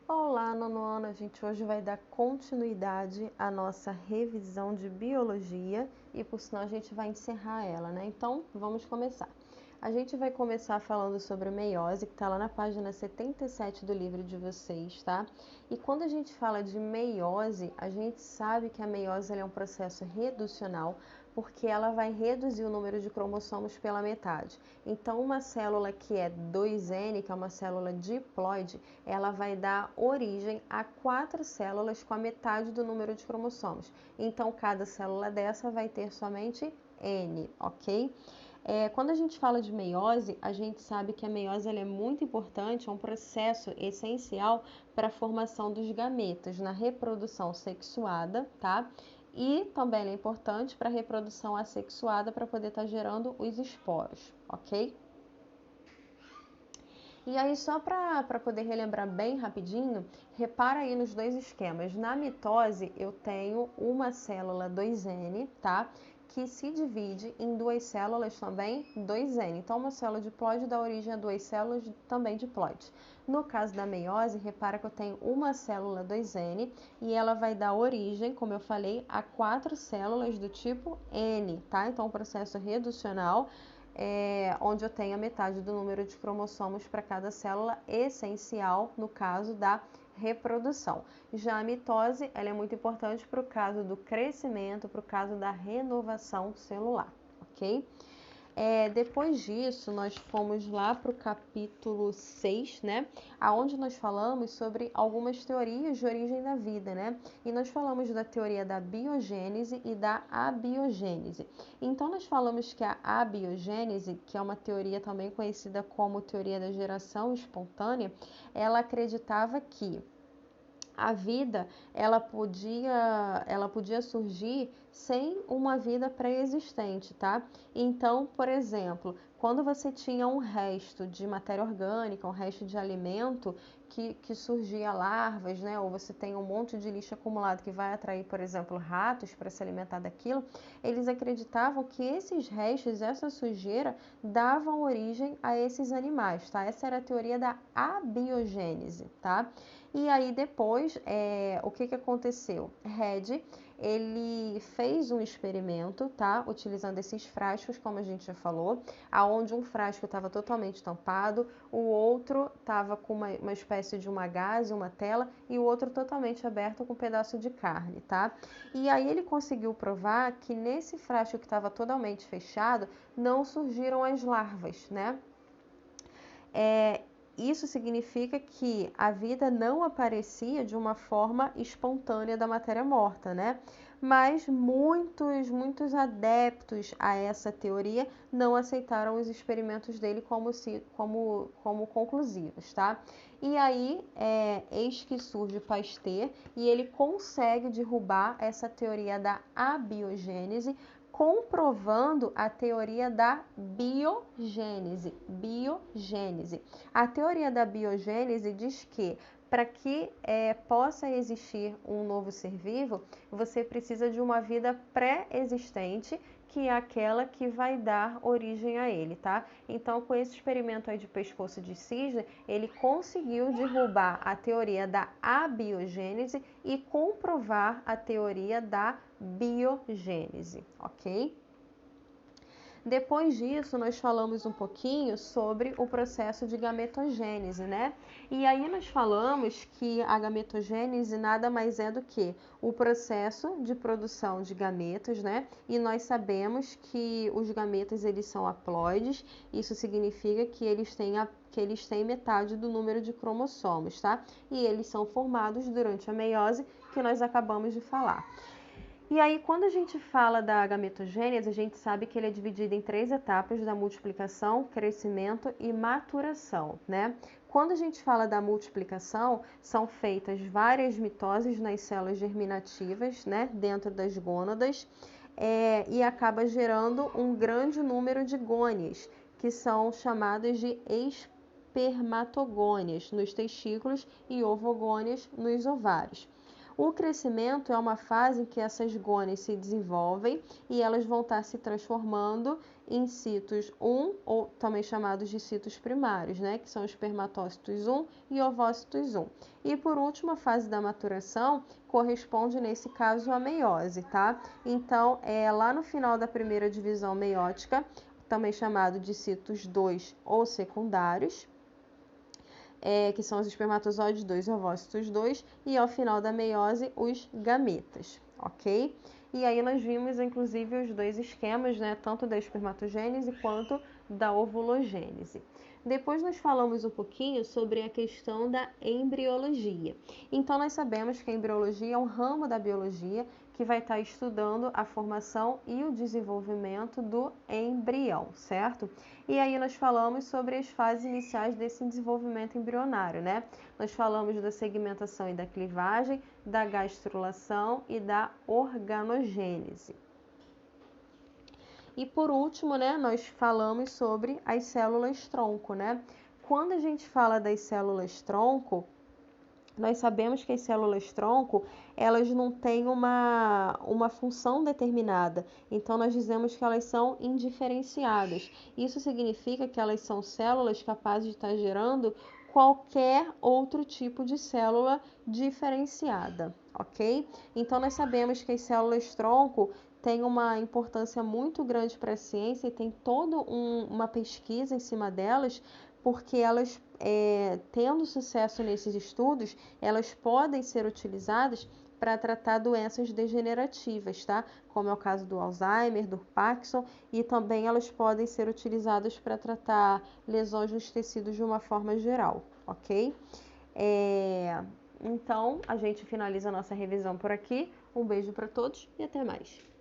Olá, nono ano, a gente hoje vai dar continuidade à nossa revisão de biologia e por sinal a gente vai encerrar ela, né? Então, vamos começar. A gente vai começar falando sobre a meiose, que está lá na página 77 do livro de vocês, tá? E quando a gente fala de meiose, a gente sabe que a meiose é um processo reducional, porque ela vai reduzir o número de cromossomos pela metade. Então, uma célula que é 2N, que é uma célula diploide, ela vai dar origem a 4 células com a metade do número de cromossomos. Então, cada célula dessa vai ter somente N, ok? Quando a gente fala de meiose, a gente sabe que a meiose ela é muito importante, é um processo essencial para a formação dos gametas na reprodução sexuada, tá? E também é importante para a reprodução assexuada para poder estar gerando os esporos, ok? E aí, só para poder relembrar bem rapidinho, repara aí nos dois esquemas. Na mitose, eu tenho uma célula 2N, tá? Que se divide em duas células também 2N. Então, uma célula diploide dá origem a duas células também diploides. No caso da meiose, repara que eu tenho uma célula 2N e ela vai dar origem, como eu falei, a 4 células do tipo N, tá? Então, o processo reducional onde eu tenho a metade do número de cromossomos para cada célula, essencial no caso da reprodução. Já a mitose, ela é muito importante para o caso do crescimento, para o caso da renovação celular, ok? Depois disso, nós fomos lá para o capítulo 6, né? Onde nós falamos sobre algumas teorias de origem da vida, né? E nós falamos da teoria da biogênese e da abiogênese. Então, nós falamos que a abiogênese, que é uma teoria também conhecida como teoria da geração espontânea, ela acreditava que a vida ela podia surgir sem uma vida pré-existente, tá? Então, por exemplo, quando você tinha um resto de matéria orgânica, um resto de alimento que surgia larvas, né? Ou você tem um monte de lixo acumulado que vai atrair, por exemplo, ratos para se alimentar daquilo, eles acreditavam que esses restos, essa sujeira, davam origem a esses animais, tá? Essa era a teoria da abiogênese, tá? E aí depois, o que aconteceu? Red, ele fez um experimento, tá? Utilizando esses frascos, como a gente já falou, aonde um frasco estava totalmente tampado, o outro estava com uma espécie de uma gaze, uma tela, e o outro totalmente aberto com um pedaço de carne, tá? E aí ele conseguiu provar que nesse frasco que estava totalmente fechado, não surgiram as larvas, né? Isso significa que a vida não aparecia de uma forma espontânea da matéria morta, né? Mas muitos adeptos a essa teoria não aceitaram os experimentos dele como conclusivos, tá? E aí, eis que surge Pasteur e ele consegue derrubar essa teoria da abiogênese, comprovando a teoria da biogênese. A teoria da biogênese diz que para que possa existir um novo ser vivo, você precisa de uma vida pré-existente, que é aquela que vai dar origem a ele, tá? Então, com esse experimento aí de pescoço de cisne, ele conseguiu derrubar a teoria da abiogênese e comprovar a teoria da biogênese, ok? Depois disso, nós falamos um pouquinho sobre o processo de gametogênese, né? E aí nós falamos que a gametogênese nada mais é do que o processo de produção de gametas, né? E nós sabemos que os gametas eles são haploides, isso significa que eles têm metade do número de cromossomos, tá? E eles são formados durante a meiose, que nós acabamos de falar. E aí, quando a gente fala da gametogênese, a gente sabe que ele é dividido em 3 etapas da multiplicação, crescimento e maturação, né? Quando a gente fala da multiplicação, são feitas várias mitoses nas células germinativas, né, dentro das gônadas, e acaba gerando um grande número de gônias, que são chamadas de espermatogônias nos testículos e ovogônias nos ovários. O crescimento é uma fase em que essas gônias se desenvolvem e elas vão estar se transformando em citos 1, ou também chamados de citos primários, né, que são espermatócitos 1 e ovócitos 1. E por último, a fase da maturação corresponde nesse caso à meiose, tá? Então, lá no final da primeira divisão meiótica, também chamado de citos 2 ou secundários, que são os espermatozoides 2 e ovócitos 2, e ao final da meiose, os gametas, ok? E aí nós vimos, inclusive, os dois esquemas, né, tanto da espermatogênese quanto da ovulogênese. Depois nós falamos um pouquinho sobre a questão da embriologia. Então nós sabemos que a embriologia é um ramo da biologia que vai estar estudando a formação e o desenvolvimento do embrião, certo? E aí nós falamos sobre as fases iniciais desse desenvolvimento embrionário, né? Nós falamos da segmentação e da clivagem, da gastrulação e da organogênese. E por último, né, nós falamos sobre as células tronco, né? Quando a gente fala das células tronco, nós sabemos que as células tronco, elas não têm uma função determinada. Então, nós dizemos que elas são indiferenciadas. Isso significa que elas são células capazes de estar gerando qualquer outro tipo de célula diferenciada, ok? Então, nós sabemos que as células tronco têm uma importância muito grande para a ciência e tem toda uma pesquisa em cima delas, porque elas, tendo sucesso nesses estudos, elas podem ser utilizadas para tratar doenças degenerativas, tá? Como é o caso do Alzheimer, do Parkinson, e também elas podem ser utilizadas para tratar lesões nos tecidos de uma forma geral, ok? Então, a gente finaliza a nossa revisão por aqui. Um beijo para todos e até mais.